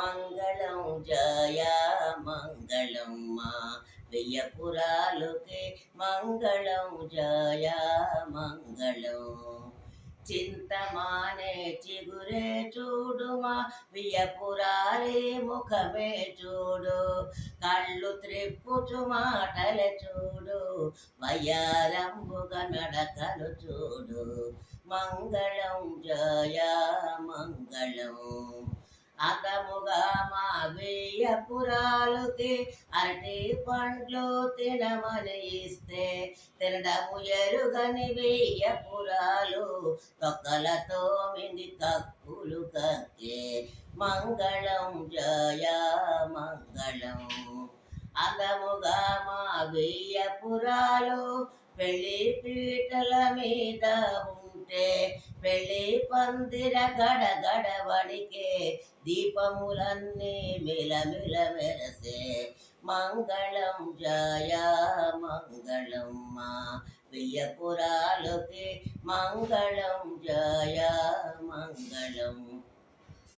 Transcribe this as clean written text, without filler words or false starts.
మంగళం జయ మంగళం మా వియ్యపురాలుకే మంగళం జయ మంగళం చింతమానే చిగురే చూడుమా వియ్యపురాలి ముఖమే చూడు కళ్ళు త్రిప్పుచు మాటలు చూడు వయ్యారంబుగా నడకలు చూడు మంగళం జయ మంగళం అతముగా మా వియ్యపురాలుకి అరటి పండ్లు తినమని ఇస్తే తినడము ఎరుగని వియ్యపురాలు తొక్కలతో మింది కక్కులు కక్కే మంగళం జయ మంగళం అతముగా మా వియ్యపురాలు పెళ్లి పీటల మీద ఉంటే పెళ్లి పందిర గడగడ వణికే దీపములన్నీ మిలమిల మెరసే మంగళం జయ మంగళం మా వియ్యపురాలుకి మంగళం జయ మంగళం